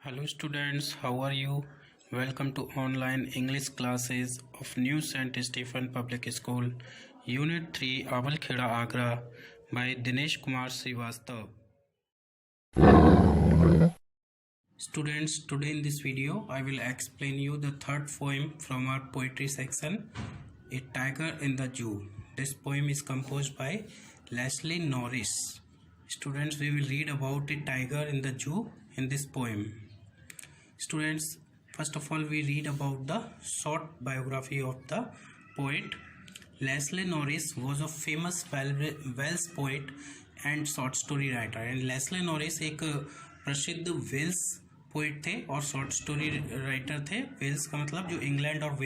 Hello students, how are you? Welcome to online English classes of New St. Stephen Public School, Unit 3, Awalkheda, Agra by Dinesh Kumar Srivastav. Students, today in this video, I will explain you the third poem from our poetry section, A Tiger in the Zoo. This poem is composed by Leslie Norris. Students, we will read about a tiger in the zoo in this poem. Students, first of all we read about the short biography of the poet. Leslie Norris was a famous Welsh poet and short story writer. And Leslie Norris एक प्रसिद्ध Wales poet थे और short story writer थे. Wales का मतलब जो England और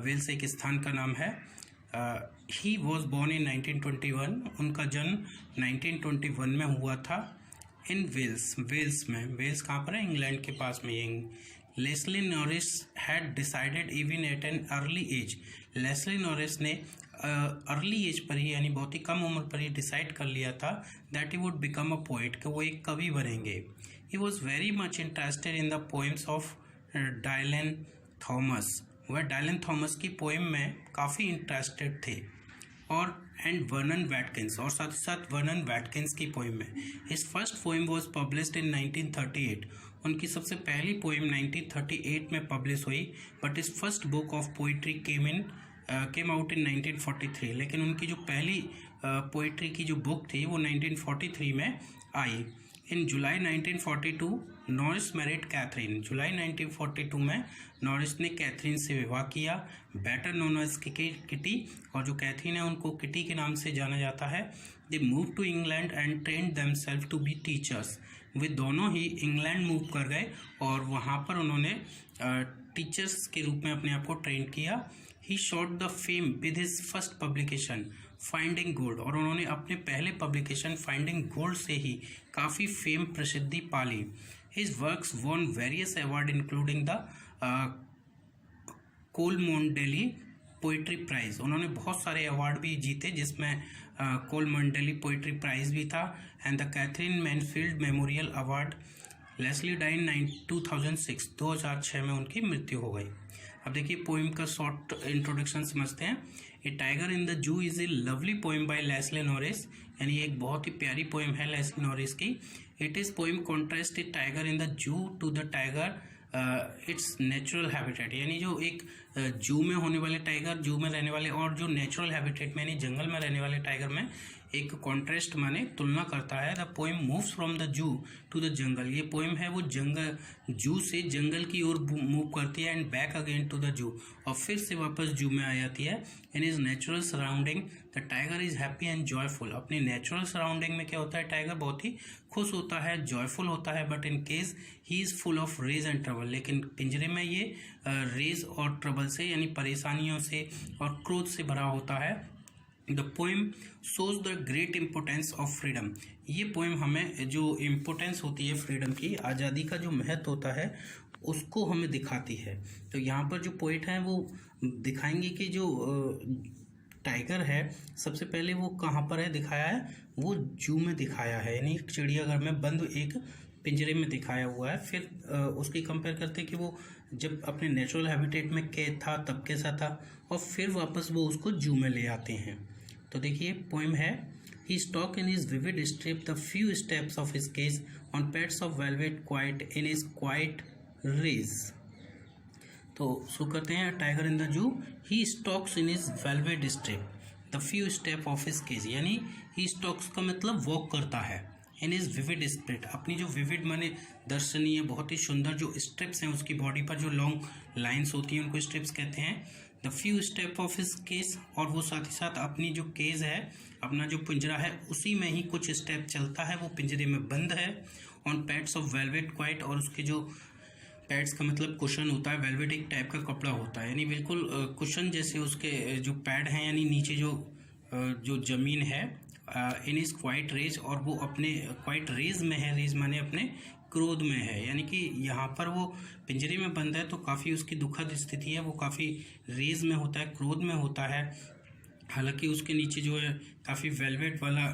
Wales एक स्थान का नाम है. He was born in 1921. उनका जन्म 1921 में हुआ था इन वेल्स में. वेल्स कहाँ पर है? इंग्लैंड के पास में. ये Leslie Norris had decided even at an early age. Leslie Norris ने अर्ली एज पर ही यानी बहुत ही कम उम्र पर ही डिसाइड कर लिया था that he would become a poet, कि वो एक कवि बनेंगे. He was very much interested in the poems of Dylan Thomas. वह डायलन थॉमस की पोएम में काफ़ी इंटरेस्टेड थे और एंड वर्नन वैटकिंस, और साथ ही साथ वर्नन वैटकिंस की पोएम में. His first poem was published in 1938. उनकी सबसे पहली पोएम 1938 में पब्लिश हुई. But his first book of poetry came out in 1943. लेकिन उनकी जो पहली पोइट्री की जो बुक थी वो 1943 में आई. इन जुलाई 1942 नॉरिस मैरिड कैथरीन. जुलाई 1942 में नॉरिस ने कैथरीन से विवाह किया, बेटर नोन एज किटी, और जो कैथरीन है उनको किटी के नाम से जाना जाता है. They move to England and trained themselves to be teachers. वे दोनों ही इंग्लैंड मूव कर गए और वहाँ पर उन्होंने टीचर्स के रूप में अपने आप को ट्रेन किया. He shot the fame with his first publication finding gold, और उन्होंने अपने पहले पब्लिकेशन फाइंडिंग गोल्ड से ही काफ़ी फेम प्रसिद्धि पाली. His works won various award including the Cholmondeley poetry prize. उन्होंने बहुत सारे अवार्ड भी जीते जिसमें कोलमोंडेली पोइट्री प्राइज भी था and the Katherine Mansfield memorial award. Leslie died in 2006 में उनकी मृत्यु हो गई. अब देखिए पोइम का शॉर्ट इंट्रोडक्शन समझते हैं. A tiger in the zoo is a lovely poem by Leslie Norris. यानी एक बहुत ही प्यारी पोइम है लेस्ली नॉरिस की. It is poem contrast a tiger in the zoo to the tiger its natural habitat. यानी जो एक जू में होने वाले टाइगर, जू में रहने वाले, और जो नेचुरल हैबिटेट में यानी जंगल में रहने वाले टाइगर में एक कॉन्ट्रास्ट माने तुलना करता है. The poem moves from the zoo to the jungle. ये पोएम है वो जू से जंगल की ओर मूव करती है and back again to the zoo, और फिर से वापस जू में आ जाती है. In is natural surrounding the tiger is happy and joyful. अपनी नेचुरल सराउंडिंग में क्या होता है? टाइगर बहुत ही खुश होता है, जॉयफुल होता है. But in case he is full of rage and trouble. लेकिन पिंजरे में ये रेज और ट्रबल से यानी परेशानियों से और क्रोध से भरा होता है. The poem shows the great importance of freedom. ये पोएम हमें जो इम्पोर्टेंस होती है फ्रीडम की, आज़ादी का जो महत्व होता है उसको हमें दिखाती है. तो यहाँ पर जो पोइट हैं वो दिखाएंगे कि जो टाइगर है सबसे पहले वो कहाँ पर है दिखाया है, वो जू में दिखाया है, यानी चिड़ियाघर में बंद एक पिंजरे में दिखाया हुआ है. फिर उसकी कंपेयर करते कि वो जब अपने नेचुरल हैबिटेट में कैद था तब कैसा था, और फिर वापस वो उसको जू में ले आते हैं. तो देखिए पोएम है. He stalk in his vivid stripe the few steps of his cage on pads of velvet quiet in his quiet rage. तो शुरू करते हैं. Tiger in the zoo. He stalks in his velvet stripe the few step of his cage. यानी he stocks का मतलब walk करता है. In is vivid spirit, अपनी जो विविड माने दर्शनीय बहुत ही सुंदर जो स्ट्रिप्स हैं उसकी बॉडी पर जो लॉन्ग लाइंस होती हैं उनको स्ट्रिप्स कहते हैं. The few step of his case, और वो साथ ही साथ अपनी जो केज है, अपना जो पिंजरा है उसी में ही कुछ स्टेप चलता है, वो पिंजरे में बंद है. On pads of velvet quite, और उसके जो पैड्स का मतलब कुशन होता है, वेलवेट एक टाइप का कपड़ा होता है यानी बिल्कुल कुशन जैसे उसके जो पैड हैं, यानी नीचे जो ज़मीन है. इन इज क्वाइट रेज, और वो अपने क्वाइट रेज में है. रेज माने अपने क्रोध में है, यानी कि यहाँ पर वो पिंजरे में बंद है तो काफ़ी उसकी दुखद स्थिति है, वो काफ़ी रेज में होता है, क्रोध में होता है. हालांकि उसके नीचे जो है काफ़ी वेलवेट वाला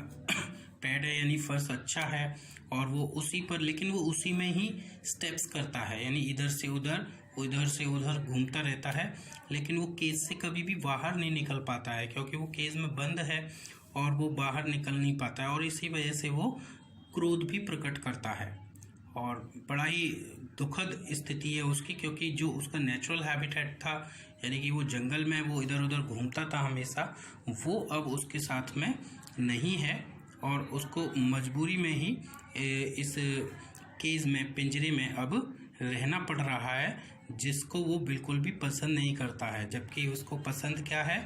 पैड है यानी फर्श अच्छा है, और वो उसी पर, लेकिन वो उसी में ही स्टेप्स करता है, यानी इधर से उधर घूमता रहता है, लेकिन वो केज से कभी भी बाहर नहीं निकल पाता है क्योंकि वो केज में बंद है और वो बाहर निकल नहीं पाता है, और इसी वजह से वो क्रोध भी प्रकट करता है। और बड़ा ही दुखद स्थिति है उसकी, क्योंकि जो उसका नेचुरल हैबिटेट था, यानी कि वो जंगल में वो इधर उधर घूमता था हमेशा, वो अब उसके साथ में नहीं है और उसको मजबूरी में ही इस केज में, पिंजरे में अब रहना पड़ रहा है, जिसको वो बिल्कुल भी पसंद नहीं करता है। जबकि उसको पसंद क्या है?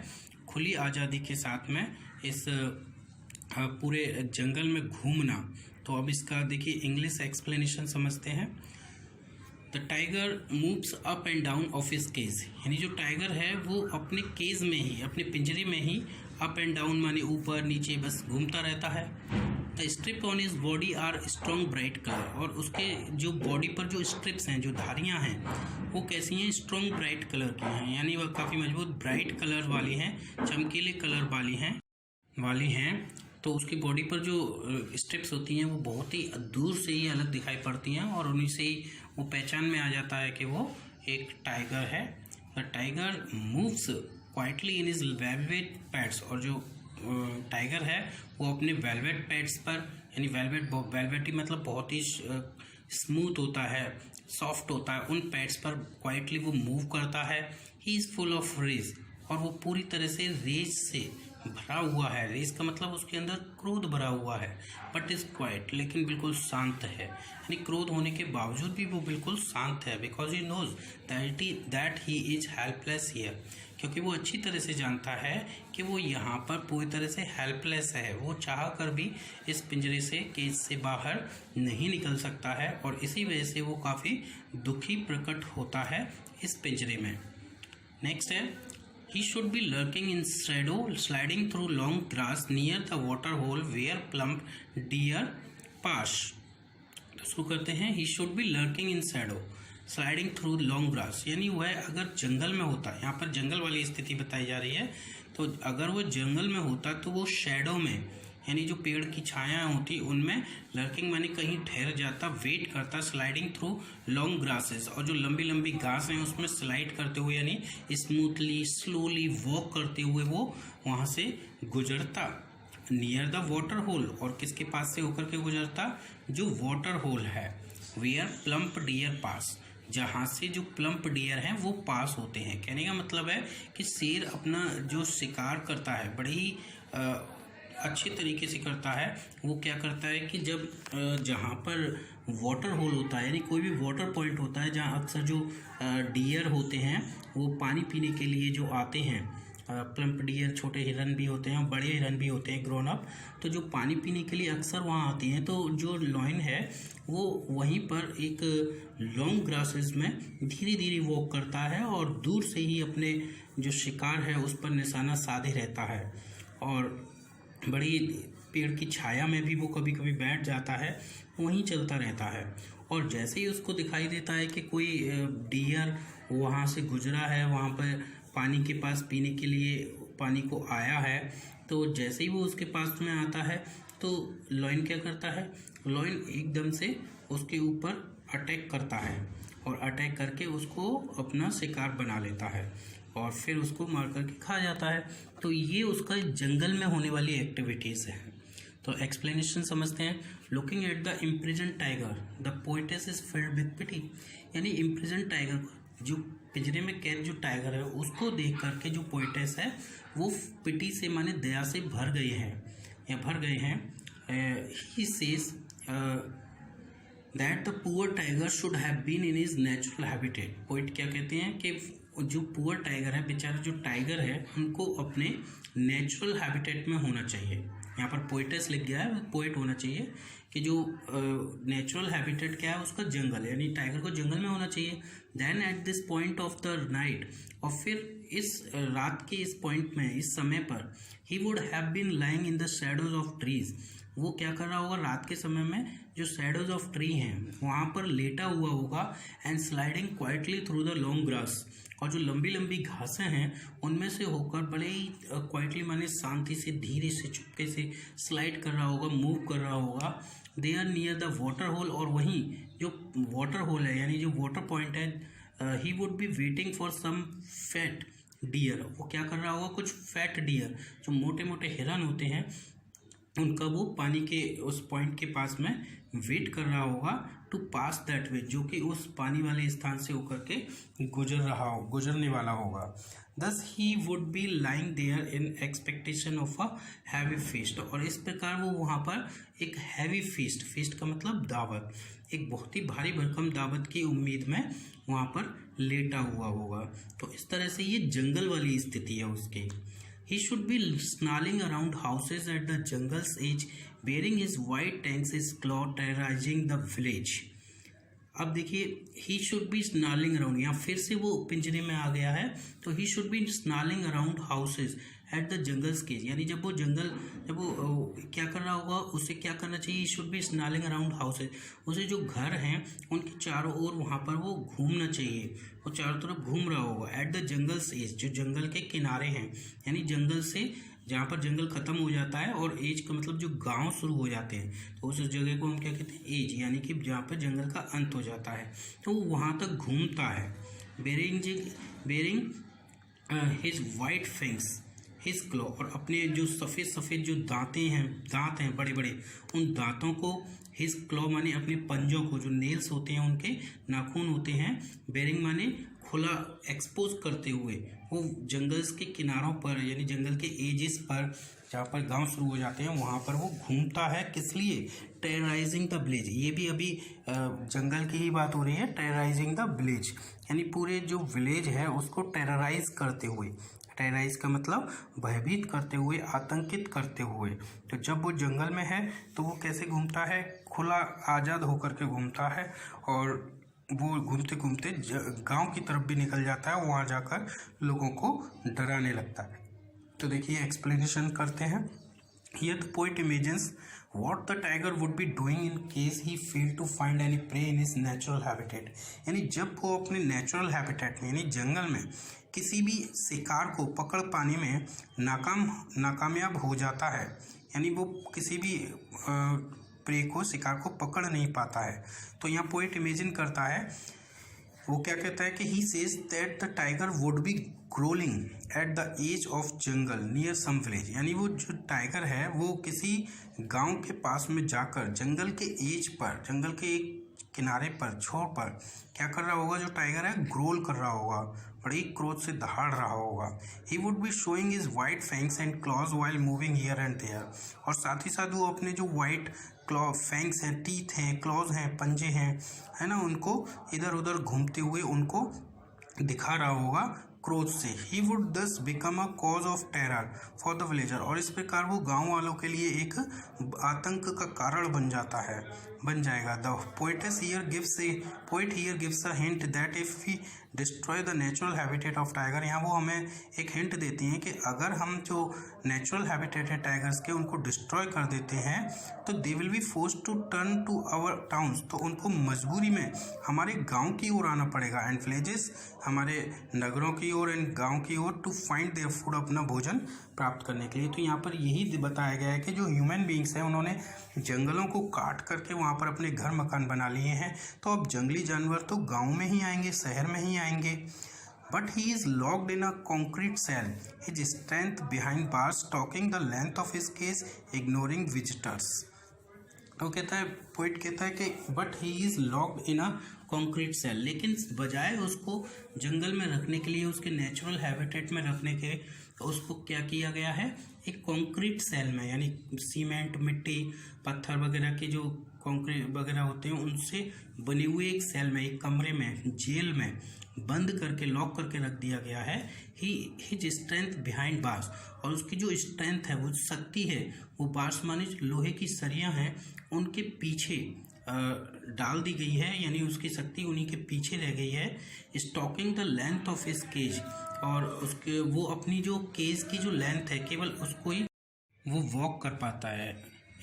खुली आज़ादी के साथ में इस पूरे जंगल में घूमना। तो अब इसका देखिए इंग्लिश एक्सप्लेनेशन समझते हैं। The tiger moves up and down of his cage, यानी जो टाइगर है वो अपने केज में ही, अपने पिंजरे में ही अप एंड डाउन माने ऊपर नीचे बस घूमता रहता है। The strip on his body are strong bright colour, और उसके जो बॉडी पर जो स्ट्रिप्स हैं, जो धारियां हैं, वो कैसी हैं? स्ट्रॉन्ग ब्राइट कलर की हैं, यानी वह काफ़ी मजबूत ब्राइट कलर वाली हैं, चमकीले कलर वाली हैं। तो उसकी बॉडी पर जो स्ट्रिप्स होती हैं वो बहुत ही दूर से ही अलग दिखाई पड़ती हैं, और उन्हीं से ही वो पहचान में आ जाता है कि वो एक टाइगर है। The tiger moves quietly in his velvet pads, और जो टाइगर है वो अपने वेलवेट पैड्स पर, यानी वेलवेटी मतलब बहुत ही स्मूथ होता है, सॉफ्ट होता है, उन पैड्स पर क्वाइटली वो मूव करता है। He is full of rage, और वो पूरी तरह से रेज से भरा हुआ है। रेज का मतलब उसके अंदर क्रोध भरा हुआ है, बट इज क्वाइट, लेकिन बिल्कुल शांत है, यानी क्रोध होने के बावजूद भी वो बिल्कुल शांत है। Because he knows that he is helpless here, क्योंकि वो अच्छी तरह से जानता है कि वो यहाँ पर पूरी तरह से हेल्पलेस है, वो चाह कर भी इस पिंजरे से, केज से बाहर नहीं निकल सकता है, और इसी वजह से वो काफ़ी दुखी प्रकट होता है इस पिंजरे में। नेक्स्ट है, he should be lurking in shadow, sliding through long grass near the water hole where plump deer pass। तो शुरू करते हैं। he should be lurking in shadow, sliding through long grass, यानी वह अगर जंगल में होता, यहाँ पर जंगल वाली स्थिति बताई जा रही है, तो अगर वो जंगल में होता तो वो शैडो में, यानी जो पेड़ की छाया होती उनमें लर्किंग माने कहीं ठहर जाता, वेट करता, स्लाइडिंग थ्रू लॉन्ग ग्रासेस, और जो लंबी लंबी घास हैं उसमें स्लाइड करते हुए, यानी स्मूथली स्लोली वॉक करते हुए वो वहाँ से गुजरता। नियर द वाटर होल, और किसके पास से होकर के गुजरता? जो वाटर होल है। वेयर प्लम्प डियर पास, जहाँ से जो प्लम्प डियर हैं वो पास होते हैं। कहने का मतलब है कि शेर अपना जो शिकार करता है बड़ी ही अच्छे तरीके से करता है। वो क्या करता है कि जब जहाँ पर वाटर होल होता है, यानी कोई भी वाटर पॉइंट होता है जहाँ अक्सर जो डियर होते हैं वो पानी पीने के लिए जो आते हैं, प्लम्प डियर, छोटे हिरन भी होते हैं और बड़े हिरन भी होते हैं ग्रोन अप, तो जो पानी पीने के लिए अक्सर वहाँ आती हैं, तो जो लॉयन है वो वहीं पर एक लॉन्ग ग्रासेस में धीरे धीरे वॉक करता है और दूर से ही अपने जो शिकार है उस पर निशाना साधे रहता है, और बड़ी पेड़ की छाया में भी वो कभी कभी बैठ जाता है, वहीं चलता रहता है। और जैसे ही उसको दिखाई देता है कि कोई डियर वहाँ से गुजरा है, वहाँ पर पानी के पास पीने के लिए पानी को आया है, तो जैसे ही वो उसके पास में आता है तो लॉयन क्या करता है? लॉयन एकदम से उसके ऊपर अटैक करता है, और अटैक करके उसको अपना शिकार बना लेता है और फिर उसको मार करके खा जाता है। तो ये उसका जंगल में होने वाली एक्टिविटीज़ हैं। तो एक्सप्लेनेशन समझते हैं। Looking at the imprison tiger the poetess is filled with pity, यानी इम्प्रिजन टाइगर, जो पिंजरे में कैद जो टाइगर है उसको देख करके जो पोएटेस है वो पिटी से माने दया से भर गए हैं। He says that the poor tiger should have been in his natural habitat. Poet क्या कहते हैं कि जो पुअर टाइगर है, बेचारा जो टाइगर है, उनको अपने नेचुरल हैबिटेट में होना चाहिए। यहाँ पर पोइटस लिख गया है, पोइट होना चाहिए कि जो नेचुरल हैबिटेट क्या है उसका जंगल है, यानी टाइगर को जंगल में होना चाहिए। Then at this point of the night, और फिर इस रात के इस पॉइंट में, इस समय पर, he would have been lying in the shadows of trees, वो क्या कर रहा होगा? रात के समय में जो शैडोज ऑफ ट्री हैं वहाँ पर लेटा हुआ होगा, and sliding quietly through the long grass, और जो लंबी लंबी घासें हैं उनमें से होकर बड़े ही क्वाइटली माने शांति से, धीरे से, चुपके से स्लाइड कर रहा होगा, मूव कर रहा होगा, they are near the water hole, और वहीं जो वाटर होल है यानी जो वाटर पॉइंट है, he would be waiting for some fat deer, वो क्या कर रहा होगा, कुछ फैट डियर जो मोटे मोटे हिरन होते हैं उनका वो पानी के उस पॉइंट के पास में वेट कर रहा होगा टू पास दैट वे, जो कि उस पानी वाले स्थान से होकर के गुजरने वाला होगा। Thus he would be lying there in expectation of a heavy feast, और इस प्रकार वो वहाँ पर एक हैवी फीस्ट का मतलब दावत, एक बहुत ही भारी भरकम दावत की उम्मीद में वहाँ पर लेटा हुआ होगा। तो इस तरह से ये जंगल वाली स्थिति है उसकी। He should be snarling around houses at the jungle's edge, bearing his white tanks, his claw, terrorizing the village. अब देखिए he should be snarling around, यहाँ फिर से वो पिंजरे में आ गया है, तो he should be snarling around houses at the jungle's edge, यानी जब वो क्या कर रहा होगा, उसे क्या करना चाहिए, he should be snarling around houses, उसे जो घर हैं उनके चारों ओर वहाँ पर वो घूमना चाहिए, वो चारों तरफ घूम रहा होगा। एट द जंगल्स एज, जो जंगल के किनारे हैं, यानी जंगल से जहाँ पर जंगल खत्म हो जाता है और एज का मतलब जो गांव शुरू हो जाते हैं, तो उस जगह को हम क्या कहते हैं, एज, यानी कि जहाँ पर जंगल का अंत हो जाता है, तो वो वहाँ तक घूमता है। Baring his white fangs his claw, और अपने जो सफ़ेद सफ़ेद जो दांत हैं बड़े बड़े, उन दांतों को, हिज क्लॉ माने अपने पंजों को, जो नेल्स होते हैं उनके नाखून होते हैं, बेरिंग माने खुला, एक्सपोज करते हुए वो जंगल्स के किनारों पर यानी जंगल के एजेस पर जहाँ पर गांव शुरू हो जाते हैं वहाँ पर वो घूमता है। किस लिए, टेरराइजिंग द विलेज, ये भी अभी जंगल की ही बात हो रही है। टेरराइजिंग द विलेज यानी पूरे जो विलेज है उसको टेरराइज करते हुए, टेरराइज का मतलब भयभीत करते हुए, आतंकित करते हुए। तो जब वो जंगल में है तो वो कैसे घूमता है, खुला आज़ाद होकर के घूमता है, और वो घूमते घूमते गांव की तरफ भी निकल जाता है, वहाँ जाकर लोगों को डराने लगता है। तो देखिए एक्सप्लेनेशन करते हैं। Here the poet imagines what the tiger would be doing in case he failed to find any prey in his natural habitat, यानी जब वो अपने नेचुरल हैबिटेट में यानी जंगल में किसी भी शिकार को पकड़ पाने में नाकामयाब हो जाता है, यानी वो किसी भी प्रे को, शिकार को पकड़ नहीं पाता है, तो यहाँ पोएट इमेजिन करता है, वो क्या कहता है कि he says that the tiger would be growling at the edge of jungle near some village, यानी वो जो टाइगर है वो किसी गांव के पास में जाकर जंगल के एज पर, जंगल के एक किनारे पर, छोर पर क्या कर रहा होगा, जो टाइगर है ग्रोल कर रहा होगा, बड़ी क्रोध से दहाड़ रहा होगा। He would be showing his white fangs and claws while moving here and there, और साथ ही साथ वो अपने जो वाइट क्लॉ फैंग्स हैं, टीथ हैं, क्लॉज हैं, पंजे हैं, है ना, उनको इधर उधर घूमते हुए उनको दिखा रहा होगा क्रोध से। ही वुड दस become a cause of terror for the villager, और इस प्रकार वो गांव वालों के लिए एक आतंक का कारण बन जाएगा। The poet here gives a hint that if we destroy the natural habitat of tiger, यहाँ वो हमें एक हिंट देती हैं कि अगर हम जो नेचुरल हैबिटेट है टाइगर्स के उनको डिस्ट्रॉय कर देते हैं तो they will be force to turn to our towns, तो उनको मजबूरी में हमारे गांव की ओर आना पड़ेगा, एंड विलेजेस हमारे नगरों की ओर, एंड गांव की ओर, टू फाइंड देयर फूड, अपना भोजन प्राप्त करने के लिए। तो यहाँ पर यही बताया गया है कि जो ह्यूमन बींग्स हैं उन्होंने जंगलों को काट करके वहाँ पर अपने घर मकान बना लिए हैं, तो अब जंगली जानवर तो गाँव में ही आएंगे, शहर में ही आएंगे। But he is locked in a concrete cell, his strength behind bars, talking the length of his cage, ignoring visitors. तो कहता है, पोइट कहता है कि but he is locked in a concrete cell, लेकिन बजाय उसको जंगल में रखने के लिए, उसके नेचुरल हैबिटेट में रखने के, तो उसको क्या किया गया है, एक कॉन्क्रीट सेल में, यानी सीमेंट, मिट्टी, पत्थर वगैरह के जो कॉन्क्रीट वगैरह होते हैं उनसे बने हुए एक सेल में, एक कमरे में, जेल में बंद करके, लॉक करके रख दिया गया है। हिज स्ट्रेंथ बिहाइंड बार्स, और उसकी जो स्ट्रेंथ है, वो शक्ति है, वो बार्स माने लोहे की सरियां हैं उनके पीछे डाल दी गई है, यानी उसकी शक्ति उन्हीं के पीछे रह गई है। Stalking the length of his cage, और उसके वो अपनी जो केज की जो लेंथ है केवल उसको ही वो वॉक कर पाता है,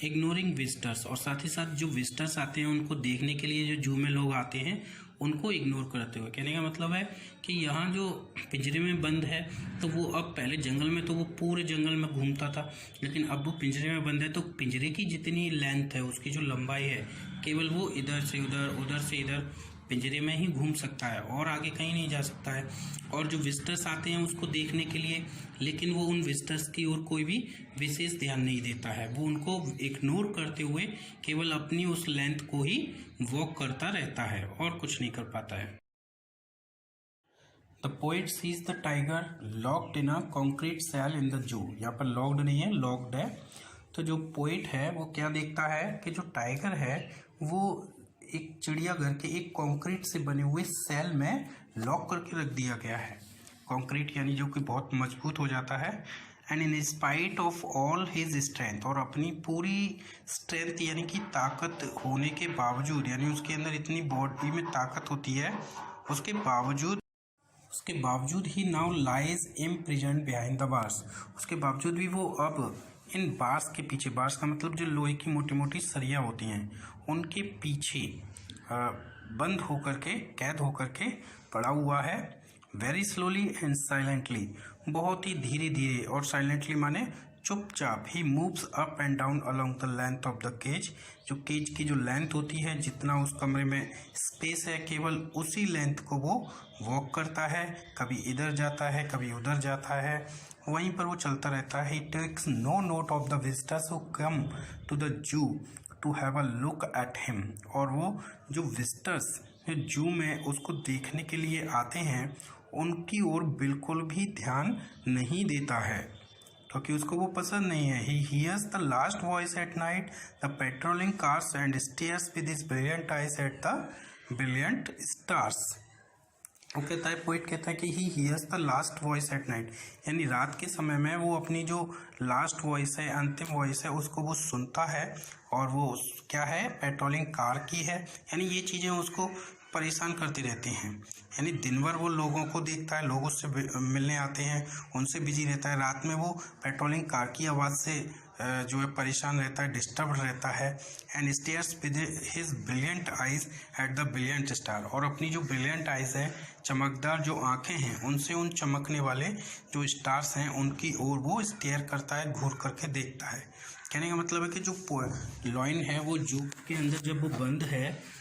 इग्नोरिंग विजिटर्स, और साथ ही साथ जो विजिटर्स आते हैं उनको देखने के लिए जो जू में लोग आते हैं उनको इग्नोर करते हुए। कहने का मतलब है कि यहाँ जो पिंजरे में बंद है तो वो अब पहले जंगल में तो वो पूरे जंगल में घूमता था, लेकिन अब वो पिंजरे में बंद है तो पिंजरे की जितनी लेंथ है, उसकी जो लंबाई है, केवल वो इधर से उधर, उधर से इधर पिंजरे में ही घूम सकता है और आगे कहीं नहीं जा सकता है। और जो विजिटर्स आते हैं उसको देखने के लिए, लेकिन वो उन विजिटर्स की ओर कोई भी विशेष ध्यान नहीं देता है, वो उनको इग्नोर करते हुए केवल अपनी उस लेंथ को ही वॉक करता रहता है और कुछ नहीं कर पाता है। The poet sees the tiger locked in a concrete cell in the zoo. यहाँ पर लॉक्ड नहीं है, लॉक्ड है। तो जो पोएट है वो क्या देखता है कि जो टाइगर है वो एक चिड़ियाघर के एक कंक्रीट से बने हुए सेल में लॉक करके रख दिया गया है। कंक्रीट यानी जो कि बहुत मजबूत हो जाता है। And in spite of all his strength, और अपनी पूरी स्ट्रेंथ यानी कि ताकत होने के बावजूद, यानी उसके अंदर इतनी बॉडी में ताकत होती है, उसके बावजूद he now lies imprisoned behind the bars. उसके बावजूद भी वो अब इन बार्स के पीछे, बार्स का मतलब जो लोहे की मोटी मोटी सरिया होती हैं उनके पीछे बंद होकर के, कैद होकर के पड़ा हुआ है। वेरी स्लोली एंड साइलेंटली, बहुत ही धीरे धीरे और साइलेंटली माने चुपचाप, he moves up and down along the length of the cage. जो केज की जो लेंथ होती है, जितना उस कमरे में स्पेस है, केवल उसी लेंथ को वो वॉक करता है। कभी इधर जाता है, कभी उधर जाता है, वहीं पर वो चलता रहता है। He takes no note of the visitors who come to the zoo to have a look at him. और वो जो विजिटर्स जो जू में उसको देखने के लिए आते हैं उनकी ओर बिल्कुल भी ध्यान नहीं देता है, क्योंकि उसको वो पसंद नहीं है। He hears the last voice at night the patrolling cars and stairs with his brilliant eyes at the brilliant stars. वो कहता है, पोइट कहता है कि he hears the last voice at night, यानी रात के समय में वो अपनी जो लास्ट वॉइस है, अंतिम वॉइस है, उसको वो सुनता है। और वो क्या है, पेट्रोलिंग कार की है, यानी ये चीज़ें उसको परेशान करती रहती हैं। यानी दिन भर वो लोगों को देखता है, लोगों से मिलने आते हैं, उनसे बिजी रहता है। रात में वो पेट्रोलिंग कार की आवाज़ से जो है परेशान रहता है, डिस्टर्ब रहता है। And stairs with his brilliant eyes at the brilliant star, और अपनी जो ब्रिलियंट आइज है, चमकदार जो आंखें हैं, उनसे उन चमकने वाले जो स्टार्स हैं उनकी ओर वो स्टेयर करता है, घूर करके देखता है। कहने का मतलब है कि जो लॉइन है वो जू के अंदर जब वो बंद है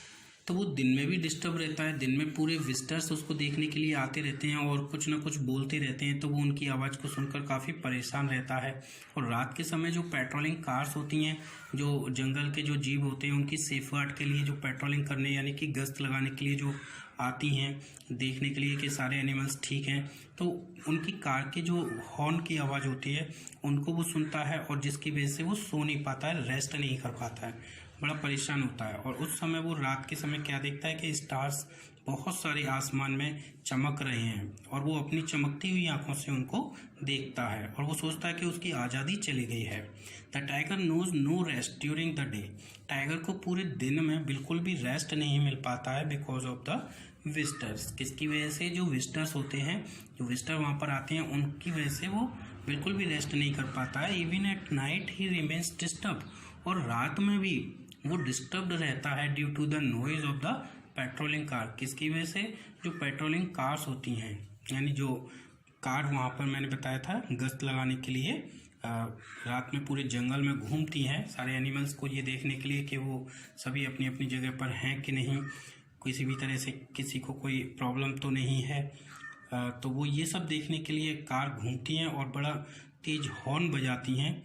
तो वो दिन में भी डिस्टर्ब रहता है। दिन में पूरे विजिटर्स उसको देखने के लिए आते रहते हैं और कुछ ना कुछ बोलते रहते हैं, तो वो उनकी आवाज़ को सुनकर काफ़ी परेशान रहता है। और रात के समय जो पेट्रोलिंग कार्स होती हैं, जो जंगल के जो जीव होते हैं, उनकी सेफ गार्ड के लिए जो पेट्रोलिंग करने यानी कि गश्त लगाने के लिए जो आती हैं, देखने के लिए कि सारे एनिमल्स ठीक हैं, तो उनकी कार की जो हॉर्न की आवाज़ होती है उनको वो सुनता है, और जिसकी वजह से वो सो नहीं पाता है, रेस्ट नहीं कर पाता है, बड़ा परेशान होता है। और उस समय वो रात के समय क्या देखता है कि स्टार्स बहुत सारे आसमान में चमक रहे हैं, और वो अपनी चमकती हुई आंखों से उनको देखता है, और वो सोचता है कि उसकी आज़ादी चली गई है। The tiger knows no rest during the day. Tiger को पूरे दिन में बिल्कुल भी रेस्ट नहीं मिल पाता है, बिकॉज ऑफ द विजिटर्स। किसकी वजह से, जो विजिटर्स होते हैं, जो विजिटर वहाँ पर आते हैं, उनकी वजह से वो बिल्कुल भी रेस्ट नहीं कर पाता है। Even at night he remains disturb, और रात में भी वो डिस्टर्ब्ड रहता है due to the noise of the patrolling car. किसकी वजह से, जो पेट्रोलिंग कार्स होती हैं, यानी जो कार वहाँ पर मैंने बताया था गश्त लगाने के लिए रात में पूरे जंगल में घूमती हैं, सारे एनिमल्स को ये देखने के लिए कि वो सभी अपनी अपनी जगह पर हैं कि नहीं, किसी भी तरह से किसी को कोई प्रॉब्लम तो नहीं है। तो वो ये सब देखने के लिए कार घूमती हैं और बड़ा तेज हॉर्न बजाती हैं।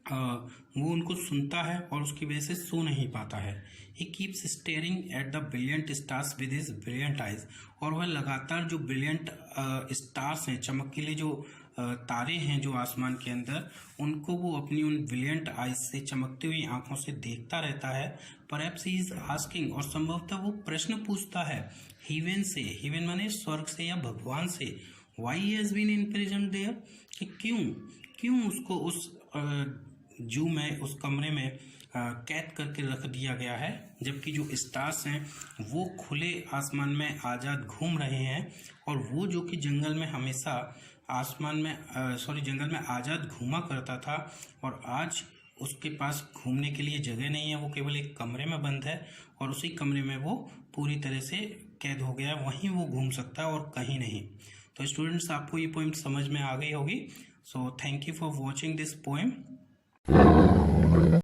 वो उनको सुनता है और उसकी वजह से सो नहीं पाता है। He keeps staring at the brilliant stars with his brilliant eyes, और वह लगातार जो ब्रिलियंट स्टार्स हैं, चमकीले जो तारे हैं जो आसमान के अंदर, उनको वो अपनी उन ब्रिलियंट आइज से, चमकती हुई आंखों से देखता रहता है। परहैप्स ही इज आस्किंग, और संभवतः वो प्रश्न पूछता है हेवन से, हेवन माने स्वर्ग से या भगवान से, why he has been imprisoned there, कि क्यों उसको उस जू में, उस कमरे में कैद करके रख दिया गया है, जबकि जो स्टार्स हैं वो खुले आसमान में आज़ाद घूम रहे हैं, और वो जो कि जंगल में हमेशा जंगल में आज़ाद घूमा करता था, और आज उसके पास घूमने के लिए जगह नहीं है, वो केवल एक कमरे में बंद है और उसी कमरे में वो पूरी तरह से कैद हो गया है, वहीं वो घूम सकता है और कहीं नहीं। तो स्टूडेंट्स, आपको ये पोएम समझ में आ गई होगी। So thank you for watching this poem.